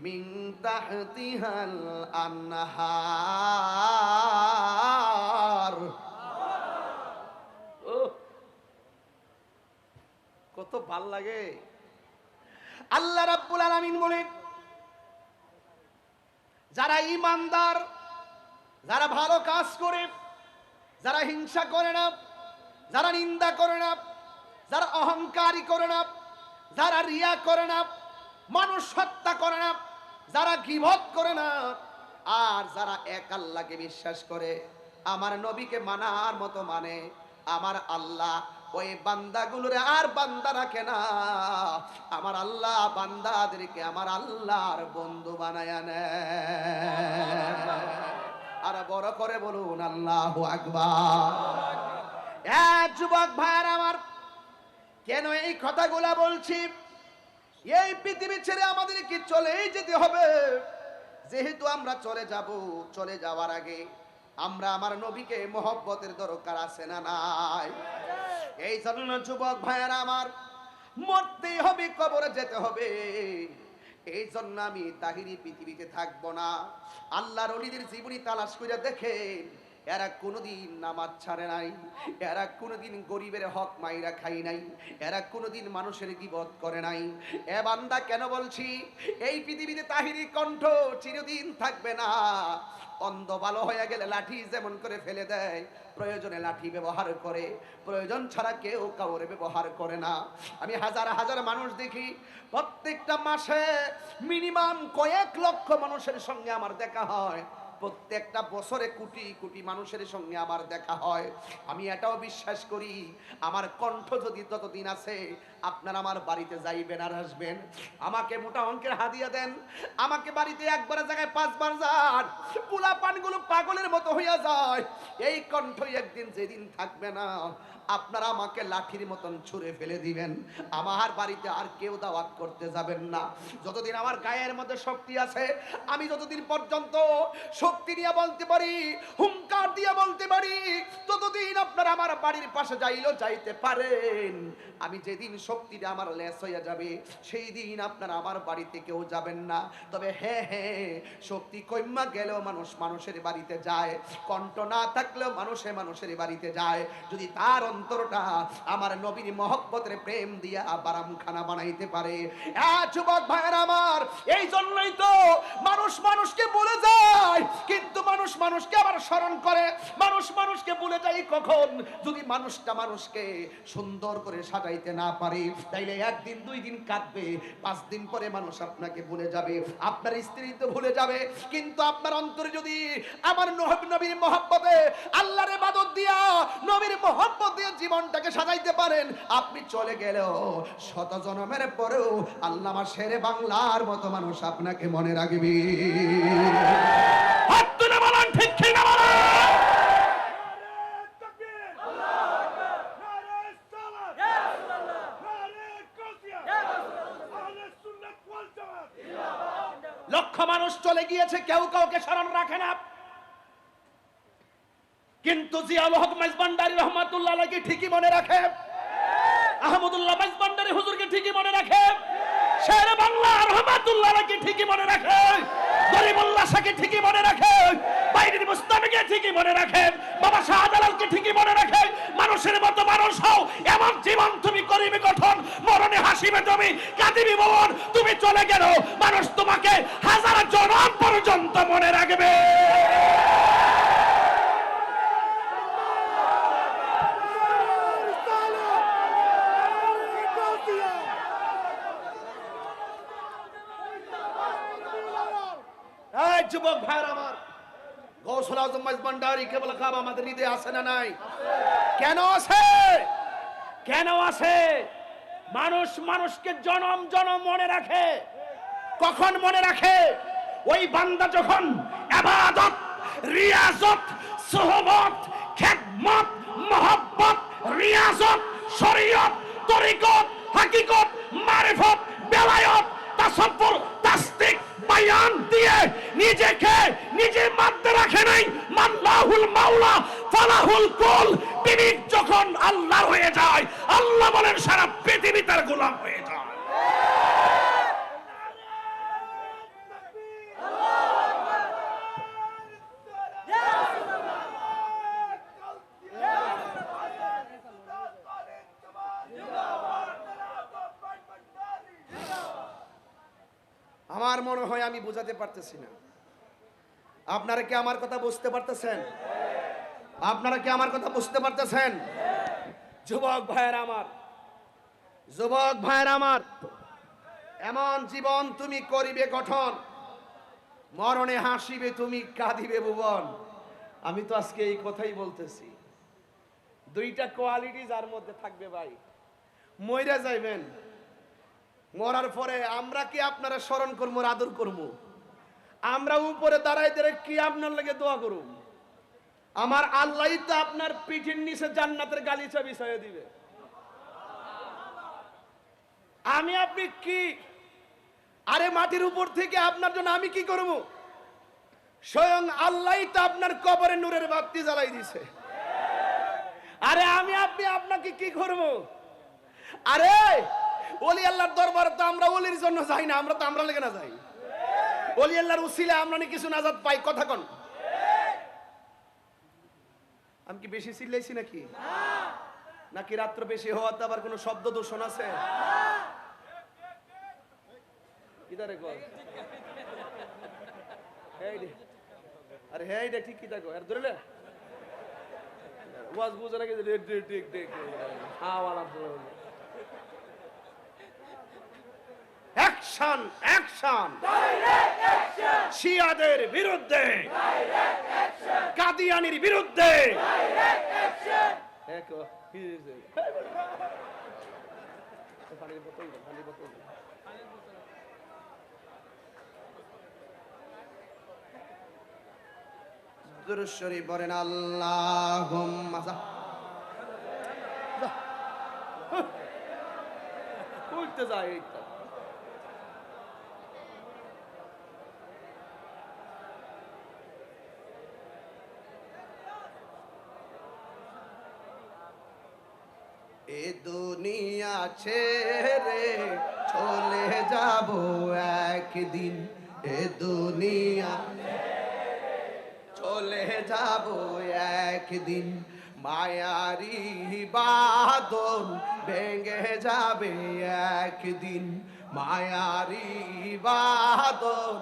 মিন তাহতিহাল আনহার। কত ভাল লাগে। আল্লাহ রাব্বুল আলামিন বলেন যারা ঈমানদার, যারা ভালো কাজ করে, যারা হিংসা করে না, যারা নিন্দা করে না, যারা অহংকারী করে না, যারা রিয়া করে না, মানুষ হত্যা করে না, যারা গীবত করে না, আর যারা এক আল্লাহকে বিশ্বাস করে, আমার নবীকে মানার মতো মানে, আমার আল্লাহ ওই বান্দাগুলোরে আর বান্দা রাখে না। আমার আল্লাহ বান্দাদেরকে আমার আল্লাহর বন্ধু বানায়া নেয়। আর বড় করে বলুন আল্লাহু আকবার। যুবক ভাইরা আমার, কেন এই কথাগুলা বলছি? এই পৃথিবী ছেড়ে আমাদেরকে চলেই যেতে হবে। যেহেতু আমরা চলে যাব, চলে যাওয়ার আগে আমরা আমার নবীকে মহব্বতের দরকার আছে না নাই? এই জন্য যুবক ভাইয়েরা আমার, মরতেই হবে, কবরে যেতে হবে। এই জন্য আমি তাহিরি পৃথিবীতে থাকবো না। আল্লাহর ওলিদের জীবনী তালাশ করে দেখেন, এরা কোনোদিন নামাজ ছাড়ে নাই, এরা কোনোদিন গরিবের হক মাইরা খাই নাই, এরা কোনোদিন মানুষের গীবত করে নাই। এ বান্দা, কেন বলছি? এই পৃথিবীতে তাহিরি কণ্ঠ চিরদিন থাকবে না। অন্ধ ভালো হয়ে গেলে লাঠি যেমন করে ফেলে দেয়, প্রয়োজনে লাঠি ব্যবহার করে, প্রয়োজন ছাড়া কেউ কাউরে ব্যবহার করে না। আমি হাজার হাজার মানুষ দেখি, প্রত্যেকটা মাসে মিনিমাম কয়েক লক্ষ মানুষের সঙ্গে আমার দেখা হয়, প্রত্যেকটা বছরে কোটি কোটি মানুষের সঙ্গে আমার দেখা হয়। আমি এটাও বিশ্বাস করি, আমার কণ্ঠ যদি ততদিন আছে, আপনারা আমার বাড়িতে যাইবেন আর আসবেন, আমাকে মোটা অঙ্কের হাদিয়া দেন, আমাকে বাড়িতে একবার জায়গায় 5 বার যান, পোলা পানগুলো পাগলের মতো হইয়া যায়। এই কণ্ঠই একদিন যেদিন থাকবে না, আপনারা আমাকে লাঠির মতন ছুঁড়ে ফেলে দিবেন। আমার বাড়িতে আর কেউ দাওয়াত করতে যাবেন না। যতদিন আমার গায়ের মধ্যে শক্তি আছে, আমি যতদিন পর্যন্ত শক্তি নিয়ে বলতে পারি, হুঙ্কার দিয়ে বলতে পারি, ততদিন আপনারা আমার বাড়ির পাশে যাইলেও যাইতে পারেন। আমি যেদিন শক্তিটা আমার লেস হয়ে যাবে, সেই দিন আপনারা আমার বাড়িতে কেউ যাবেন না। তবে হ্যাঁ হ্যাঁ, শক্তি কইমা গেলেও মানুষ মানুষের বাড়িতে যায়, কণ্ঠ না থাকলেও মানুষে মানুষের বাড়িতে যায়, যদি তার অন্তরটা আমার নবীর মহব্বতের প্রেম দিয়া বারামখানা বানাইতে পারে। যুবক ভাইয়েরা আমার, এই জন্যই তো মানুষ মানুষকে ভুলে যায়, কিন্তু মানুষ মানুষকে আবার স্মরণ করে। মানুষ মানুষকে ভুলে যায় কখন? যদি মানুষটা মানুষকে সুন্দর করে সাজাইতে না পারে, তাইলে 1 দিন 2 দিন কাটবে, 5 দিন পরে মানুষ আপনাকে ভুলে যাবে, আপনার স্ত্রী তো ভুলে যাবে। কিন্তু আপনার অন্তরে যদি আমার নবীর মহব্বতে, আল্লাহর ইবাদত দিয়া, নবীর মহব্বত দিয়ে জীবনটাকে সাজাইতে পারেন, আপনি চলে গেলেও শত জন্মের পরেও আল্লামা শেরে বাংলার মতো মানুষ আপনাকে মনে রাখবে। হাত তুলে বলেন ঠিক কি না বলেন? লক্ষ মানুষ চলে গিয়েছে, কেউ কাউকে স্মরণ রাখে না, কিন্তু জিয়াউল হক মাইজভান্ডারী রহমাতুল্লাহ আলাইহি ঠিকই মনে রাখে, আহমদুল্লাহ মাইজভান্ডারী হুজুরকে ঠিকই মনে রাখে। শের বাংলা রহমাতুল্লাহকে ঠিকই মনে রাখে, গরিবুল্লাহ শাহকে ঠিকই মনে রাখে, বাইরের মুস্তামিকে ঠিকই মনে রাখে, বাবা শাহজালালকে ঠিকই মনে রাখে। মানুষের মতো মানুষ হও, এমন জীবন তুমি করিবে গঠন, মরণে হাসিবে তুমি, কাঁদিবে মন। তুমি চলে গেল, মানুষ তোমাকে হাজার জনম পর্যন্ত মনে রাখবে। এই যুবক ভাইরা আমার, গৌসুল আজম ভান্ডারী কেবল খাব আমাদের হৃদয়ে আছে না নাই? কেন আছে? কেন আছে? মানুষ মানুষকে জনম জনম মনে রাখে। কখন মনে রাখে? ওই বান্দা যখন ইবাদত, রিয়াজত, সুহবত, খেদমত, মহব্বত, রিয়াজত, শরীয়ত, তরিকত, হাকিকত, মারিফত, বেলায়ত, তাসাব্বুর, তাসদিক, বায়ান দিয়ে নিজেকে নিজে মানতে রাখে নাই। মাল্লাহুল মাওলা ফালাহুল কুল। তিনি যখন আল্লাহর হয়ে যায়, আল্লাহ বলেন সারা পৃথিবী তার গোলাম হয়ে যায়। আমার মনে হয় আমি বোঝাতে পারতেছি না। আপনারা কি আমার কথা বুঝতে পারতেছেন? আপনারা কি আমার কথা বুঝতে পারতেছেন? যুবক ভাইয়েরা আমার, যুবক ভাইরা আমার, এমন জীবন তুমি করিবে গঠন, মরণে হাসিবে তুমি, কাঁদিবে ভুবন। আমি তো আজকে এই কথাই বলতেছি। দুইটা কোয়ালিটি যার মধ্যে থাকবে ভাই, মইরা যাইবেন, মরার পরে আমরা কি আপনারা স্মরণ করবো, আদর করবো? আমরা উপরে দাঁড়াই দাঁড়াই কি আপনার লাগে দোয়া করুম? আমার আল্লাহ তো আপনার পিঠের নিচে জান্নাতের গালিচা বিছাইয়ে দিবে। আমি আপনি কি? আরে মাটির উপর থেকে আপনার জন্য আমি কি করব? স্বয়ং আল্লাহ তো আপনার কবরে নূরের বাতি জ্বালাই দিছে। আরে আমি আপনি আপনাকে কি করব? আরে ওলি আল্লাহর দরবারে তো আমরা ওলির জন্য যাই না, আমরা তো আমরা লেগে না যাই। ওলি আল্লাহর উসিলে আমরা কিছু নাজাত পাই। কথা কন। আমি কি বেশি চিল্লাইছি নাকি? নাকি রাত্র বেশি হওয়াতে আবার কোনো শব্দ দূষণ আছে? কিদারে গো? আরে হ্যাঁ এটা ঠিক কি দেখো আর ধরলে ওয়াজ বুঝে নাকি ঠিক ঠিক অ্যাকশন অ্যাকশন শিয়াদের বিরুদ্ধে, কাদিয়ানির বিরুদ্ধে দুরূদ শরীফ পড়েন। আল্লাহুম্মা উঠতে যায় এইটা। এ দুনিয়া ছেড়ে চলে যাব একদিন, এ দুনিয়া চলে যাব একদিন, মায়ারি বাঁধন ভেঙে যাবে একদিন, মায়ারি বাঁধন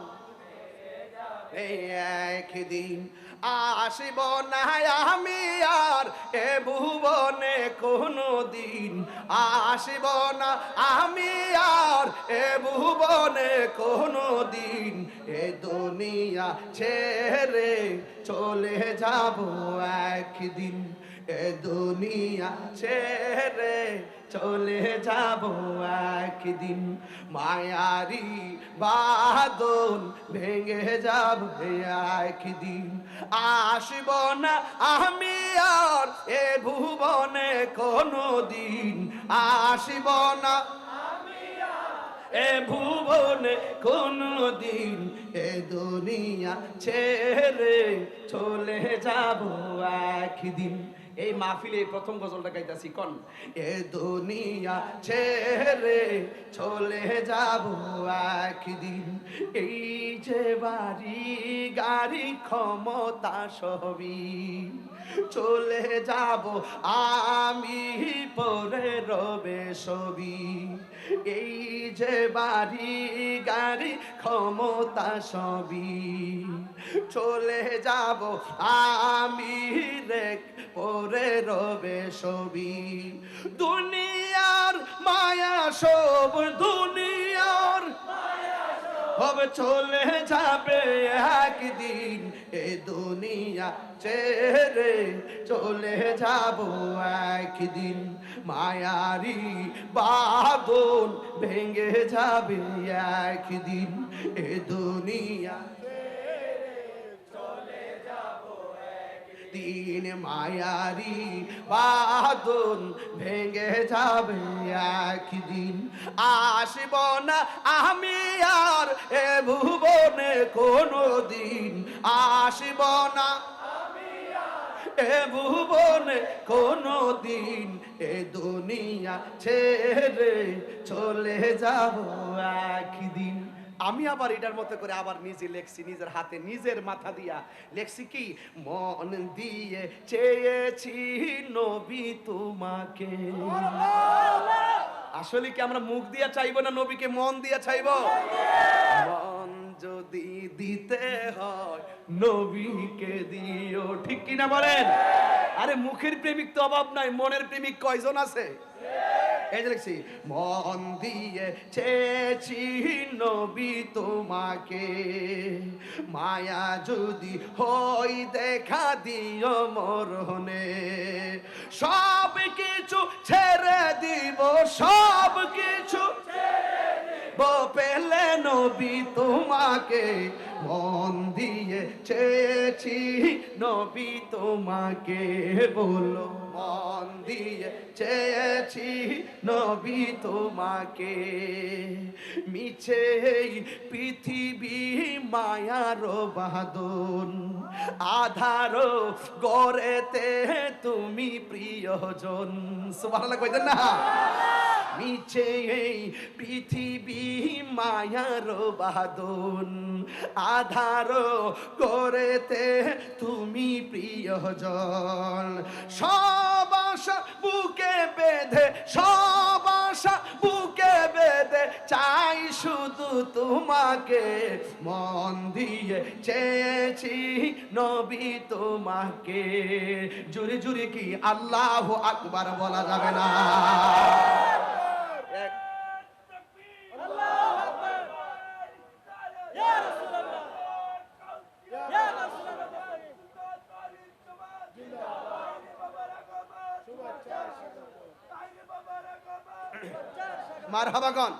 একদিন। আসিব না আমি আর এ ভুবনে কোনো দিন, আসিব না আমি আর এ ভুবনে কোনো দিন, এ দুনিয়া ছেড়ে চলে যাব একদিন, এ দুনিয়া ছেড়ে চলে যাব একদিন, মায়ারি বাঁধন ভেঙে যাবে একদিন। আসব না আমি আর এ ভুবনে কোনো দিন, আসব না এ ভুবনে কোনো দিন, এ দুনিয়া ছেড়ে চলে যাব একদিন। এই মাহফিলে প্রথম গজলটা গাইতাছি কোন, এ দুনিয়া ছেড়ে চলে যাব একদিন, এই যে বাড়ি গাড়ি ক্ষমতা সবই চলে যাব আমি, পরে রবে ছবি। এই যে বাড়ি গাড়ি ক্ষমতা সবই চলে যাব আমি, রে পরে রবে ছবি। দুনিয়ার মায়া সব, দুনিয়ার হবে চলে যাবে একদিন, এ দুনিয়া ছেড়ে চলে যাব একদিন। মায়ারি বাঁধন ভেঙে যাবে একদিন, এ দুনিয়া দিন। মায়ারি বাঁধন ভেঙে যাবে একদিন, আসব না আমি আর এ ভুবনে কোনো দিন, আসব না এ ভুবনে কোনো দিন, এ দুনিয়া ছেড়ে চলে যাব একদিন। আমি আবার এটার মতো করে আবার নিজে লেখছি, নিজের হাতে নিজের মাথা দিয়া লেখছি কি, মন দিয়ে চেয়েছি নবী তোমাকে। আসলে কি আমরা মুখ দিয়া চাইবো না নবীকে মন দিয়া চাইবো? মন যদি দিতে হয় নবীকে দিও, ঠিক কিনা বলেন? আরে মুখের প্রেমিক তো অভাব নাই, মনের প্রেমিক কয়জন আছে? এই যে লিখছি, মন দিয়ে চেয়েছি নবী তোমাকে, মায়া যদি হই দেখা দিও মরণে, সব কিছু ছেড়ে দিব, সব কিছু পেলে নবী তোমাকে, মন দিয়ে চেয়েছি নবী তোমাকে। বলো, মন দিয়ে চেয়েছি নবী তোমাকে। মিছে এই পৃথিবী মায়ার বাঁধন, আধার গড়েতে তুমি প্রিয়জন। সুবহানাল্লাহ কইতেন না? মিছে এই পৃথিবী মায়ার বাঁধন, আধার করেতে তুমি প্রিয়জন। সব আশা বুকে বেঁধে, সব আশা বুকে বেঁধে চাই শুধু তোমাকে, মন দিয়ে চেয়েছি নবী তোমাকে। জুরে জুরে কি আল্লাহু আকবার বলা যাবে না? মারহাবা গন,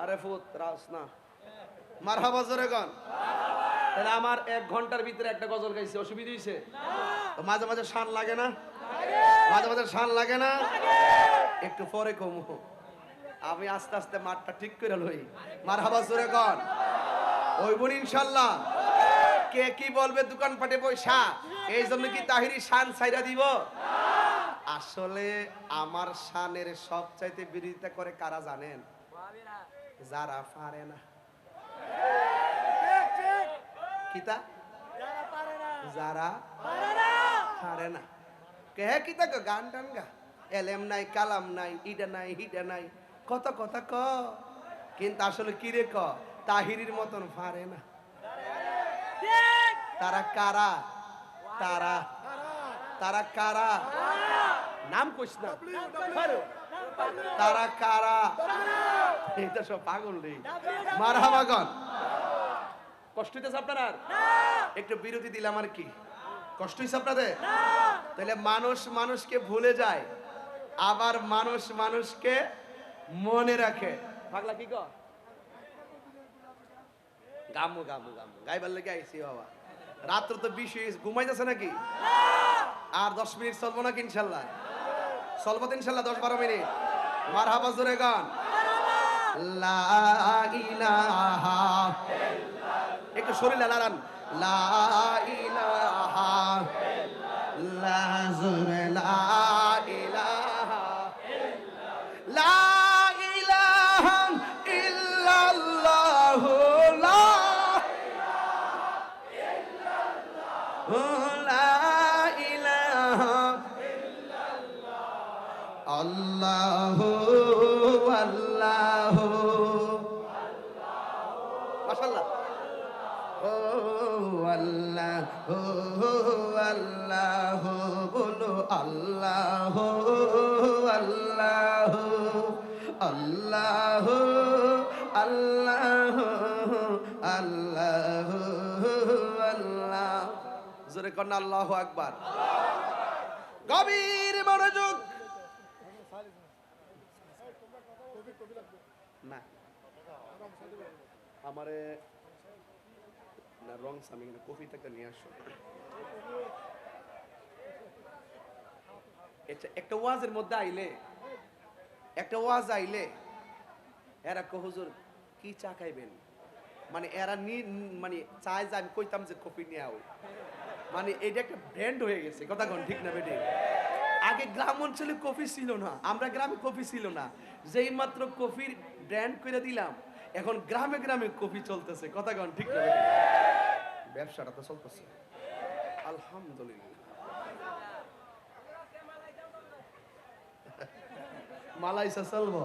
আরে ফুত রাস না, মারহাবা জোরে গন। তাহলে আমার 1 ঘন্টার ভিতরে একটা গজল গাইছে, অসুবিধা হইছে? মাঝে মাঝে শান লাগে না? মাঝে মাঝে শান লাগে না? একটু পরে কমু, আমি আস্তে আস্তে মাঠটা ঠিক করে লই। মারহাবা জোরে গন, ওই বোন ইনশাল্লাহ। কে কি বলবে দোকানপাটে পয়সা, এই জন্য কি তাহিরি শান ছাইরা দিব? আসলে আমার শানের সবচাইতে বিরোধিতা করে কারা জানেন? যারা পারে না। কিতা? যারা পারে না। কে কিতা গো, গান টান গা, এলেম নাই কালাম নাই, ইডা নাই হিডা নাই, কত কথা ক, কিন্তু আসলে কি রে ক, তাহিরির মতন পারে না। তারা কারা? তারা তারা কারা? নাম কইস না, তারা কারা? এটা সব পাগল নেই। মারহাবা গন। কষ্ট হইতেছে আপনার? একটু বিরতি দিলাম আর কি, কষ্ট হইছে আপনাদের? তাহলে মানুষ মানুষকে ভুলে যায়, আবার মানুষ মানুষকে মনে রাখে। পাগলা কি কর? গামু গামু গামু গাইবার লেগে আইছি বাবা। রাত্র তো 20 ঘুমাইতেছে নাকি? আর 10 মিনিট চলবো নাকি? ইনশাল্লাহ চলবো তো ইনশাল্লাহ, 10-12 মিনিট। মারহাবা জোরে গান। লা ইলাহা, একটু শরীরে লাগান। লা ইলাহা ইল্লাল্লাহ লা ইলাহা লা ইলাহা ইল্লাল্লাহ লা ইলাহা আল্লাহু আল্লাহু মাশাআল্লাহ ও আল্লাহু আল্লাহু বলো আল্লাহু আল্লাহু আল্লাহু আল্লাহু আল্লাহু আল্লাহ জোরে কোন আল্লাহু আকবার গভীর মনোযোগ না আমারে না রং সামিং না কফি থেকে নিয়ে আসো একটা ওয়াজের মধ্যে আইলে একটা ওয়াজ আইলে এরা কো হুজুর কি চা খাইবেন মানে এরা মানে চায় যে আমি কইতাম যে কফি নিয়ে আও মানে এটা একটা ব্র্যান্ড হয়ে গেছে কথা কোন ঠিক না বেটে আগে গ্রাম অঞ্চলে কফি ছিল না আমরা গ্রামে কফি ছিল না যেই মাত্র কফির ব্র্যান্ড করে দিলাম এখন গ্রামে গ্রামে কফি চলতেছে কথা কোন ঠিক না বেটে ব্যবসাটা তো চলতেছে আলহামদুলিল্লাহ মালাইসা চলবো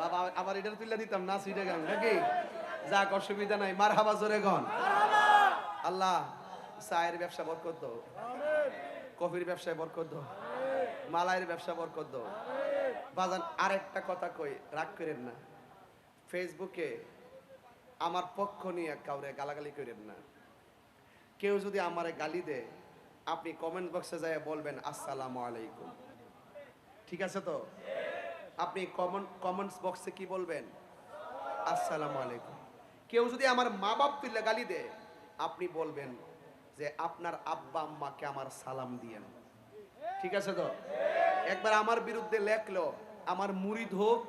বাবা আবার এটা তুলে দিতাম না সিটে গান নাকি যাক অসুবিধা নাই মারহাবা জোরে গন আল্লাহ চায়ের ব্যবসা বরকত দাও কফির ব্যবসায় বরকত দাও মালাইয়ের ব্যবসা বরকত দাও বাজান আরেকটা কথা কই রাগ করেন না ফেসবুকে আমার পক্ষ নিয়ে কাউরে গালাগালি করেন না কেউ যদি আমারে গালি দেয় আপনি কমেন্ট বক্সে যায় বলবেন আসসালামু আলাইকুম ঠিক আছে তো আপনি কমেন্টস বক্সে কি বলবেন আসসালামু আলাইকুম কেউ যদি আমার মা বাপ তুলে গালি দেয় আপনি বলবেন যে আপনার আব্বা আম্মাকে আমার সালাম দিয়েন ঠিক আছে তো একবার আমার বিরুদ্ধে লেখলো আমার মুরিদ হোক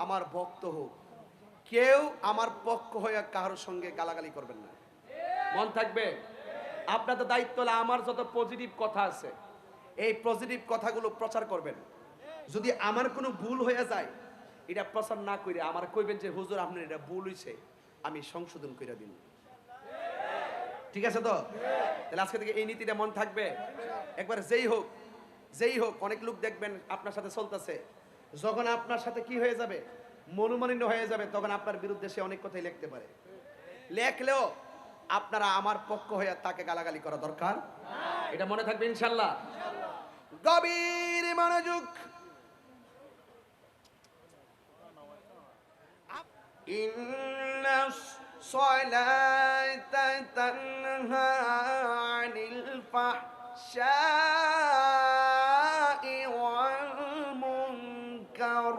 আমার ভক্ত হোক কেউ আমার পক্ষ হয়ে কারোর সঙ্গে গালাগালি করবেন না মন থাকবে আপনাদের দায়িত্ব হলো আমার যত পজিটিভ কথা আছে এই পজিটিভ কথাগুলো প্রচার করবেন যদি আমার কোনো ভুল হয়ে যায় এটা প্রচার না করে আমার কইবেন যে হুজুর আপনার এটা ভুল হইছে আমি সংশোধন করে দিন ঠিক আছে তো তাহলে আজকে থেকে এই নীতিটা মন থাকবে একবার যেই হোক অনেক লোক দেখবেন আপনার সাথে চলতেছে যখন আপনার সাথে কি হয়ে যাবে মনোমালিন্য হয়ে যাবে তখন আপনার বিরুদ্ধে সে অনেক কথাই লিখতে পারে লেখলেও আপনারা আমার পক্ষ হয়ে তাকে গালাগালি করা দরকার এটা মনে থাকবে ইনশাআল্লাহ গভীর মনোযোগ ইন্নাস সালাতা তানহা আনিল ফাহশাই ওয়াল মুনকার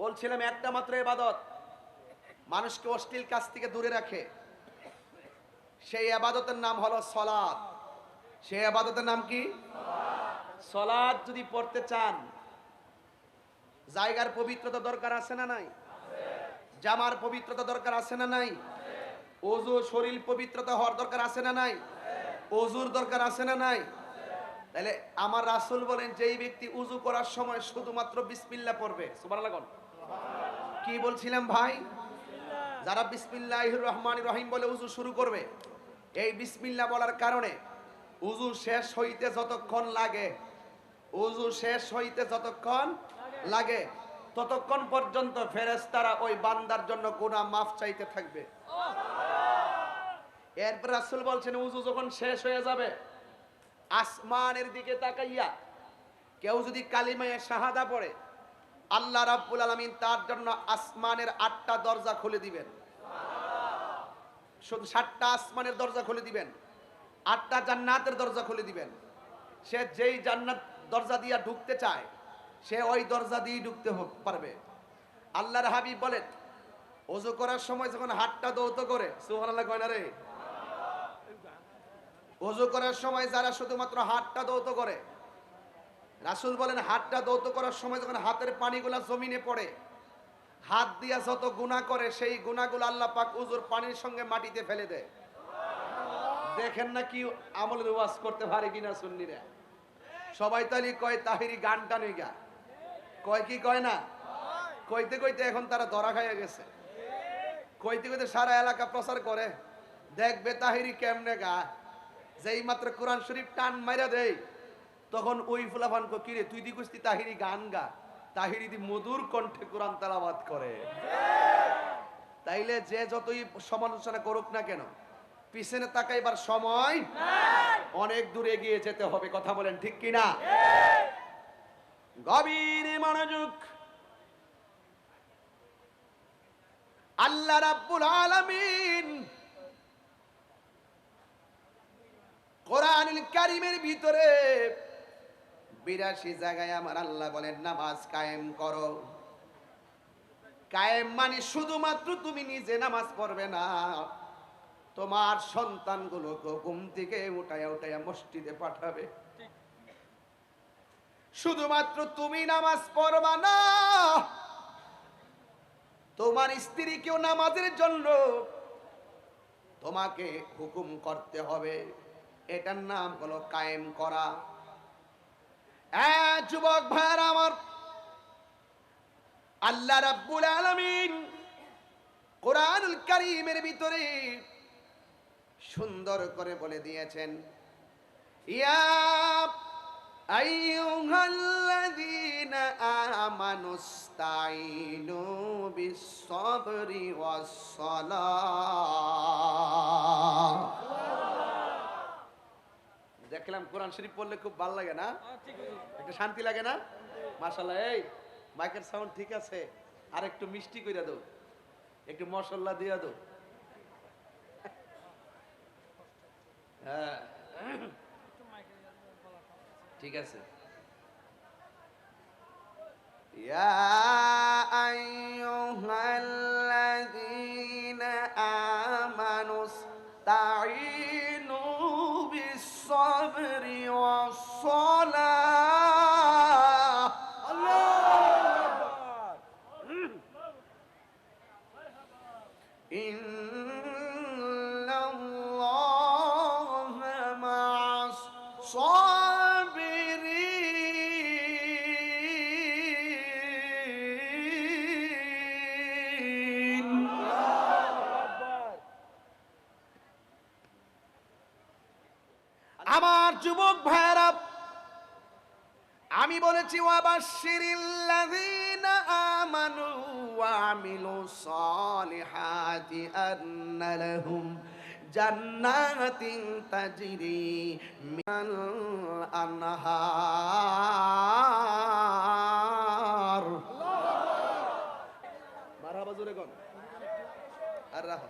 বলছিলাম একটা মাত্র ইবাদত মানুষকে অশ্লীল কাজ থেকে দূরে রাখে সেই ইবাদতের নাম হলো সালাত সেই ইবাদতের নাম কি সালাত যদি পড়তে চান জায়গার পবিত্রতা দরকার আছে না নাই জামার পবিত্রতা দরকার আছে না নাই ওযু শরীর পবিত্রতা হওয়ার দরকার আছে না নাই ওযুর দরকার আছে না নাই তাহলে আমার রাসূল বলেন যেই ব্যক্তি ওযু করার সময় শুধুমাত্র বিসমিল্লাহ পড়বে সুবহানাল্লাহ কি বলছিলাম ভাই যারা বিসমিল্লাহির রহমানির রহিম বলে ওযু শুরু করবে এই বিসমিল্লাহ বলার কারণে ওযু শেষ হইতে যতক্ষণ লাগে ততক্ষণ পর্যন্ত ফেরেশতারা ওই বান্দার জন্য গুনাহ মাফ চাইতে থাকবে এরপর রাসূল বলছেন ওযু যখন শেষ হয়ে যাবে আসমানের দিকে তাকাইয়া কেউ যদি কালিমায়ে শাহাদা পড়ে আল্লাহ রাব্বুল আলামিন তার জন্য আসমানের 8টা দরজা খুলে দিবেন শুধু 7টা আসমানের দরজা খুলে দিবেন 8টা জান্নাতের দরজা খুলে দিবেন সে যেই জান্নাত দরজা দিয়া ঢুকতে চায় সে ওই দরজা দিয়ে ঢুকতে পারবে আল্লাহর হাবিব বলেন ওযু করার সময় যখন হাতটা দৌত করে সুবহানাল্লাহ কয় না রে ওযু করার সময় যারা শুধুমাত্র হাতটা দৌত করে রাসূল বলেন হাতটা দৌত করার সময় যখন হাতের পানিগুলা জমিনে পড়ে হাত দিয়া যত গুনাহ করে সেই গুনাহগুলো আল্লাহ পাক উজুর পানির সঙ্গে মাটিতে ফেলে দেয়। দেখেন না কি আমলের ওয়াজ করতে পারে কিনা সুন্নিরা। সবাই তালি কয় তাহিরি গানটা নেই গা, কয় কি কয় না, কইতে কইতে এখন তারা ধরা খাইয়া গেছে। কইতে কইতে সারা এলাকা প্রচার করে, দেখবে তাহিরি কেমনে গা। যেই মাত্র কোরআন শরীফ টান মাইরা দেয় তখন ওই ফুলাফান কো কিরে তুই দি কুস্তি তাহিরি গান গা। তাহিরি দি মধুর কণ্ঠে কোরআন তেলাওয়াত করে। তাইলে যে যতই সমালোচনা করুক না কেন, পিছনে তাকাইবার সময় অনেক দূর এগিয়ে যেতে হবে। কথা বলেন ঠিক কিনা? গভীর মনোযোগ। আল্লাহ রাব্বুল আলামিন কোরআনুল কারীমের ভিতরে 82 জায়গায় আমার আল্লাহ বলেন নামাজ কায়েম করো। কায়েম মানে শুধুমাত্র তুমি নিজে নামাজ পড়বে না, তোমার সন্তানগুলোকে ঘুম থেকে উঠায়া উঠায়া মসজিদে পাঠাবে। শুধুমাত্র তুমি নামাজ পড়বা না, তোমার স্ত্রীকেও নামাজের জন্য তোমাকে হুকুম করতে হবে। এটার নাম হলো কায়েম করা। যুবক ভাইরা আমার, আল্লাহ রাব্বুল আলামিন কোরআনুল কারীমের ভিতরে সুন্দর করে বলে দিয়েছেন, ইয়া আইয়ুহাল্লাযীনা আমানুস্তাঈনু বিস-সাবরি ওয়াস-সালাহ। দেখলাম কোরআন শরীফ পড়লে খুব ভালো লাগে না? একটু শান্তি লাগে না? মাশাআল্লাহ। এই মাইকের সাউন্ড ঠিক আছে, আর একটু মিষ্টি কইরা দাও, একটু মশলা দিয়া দাও। হ্যাঁ ঠিক আছে। ইয়া আইয়ুহাল্লাযীনা আমানুস্তাঈনু বিস-সাবরি ওয়াস-সালাহ। আল্লাহু আকবার। ইন্নাল্লাহা মা'আস-সাবিরিন। আমার যুবক ভাইরা, আমি বলেছি ওয়াবাশশিরিল্লাযীনা আমানু ওয়া আমিলুস সালিহাতি আন্না লাহুম জান্নাতিন তাজরি মিনাল আনহার। মারহাবা জোরে কোন আর রাখো।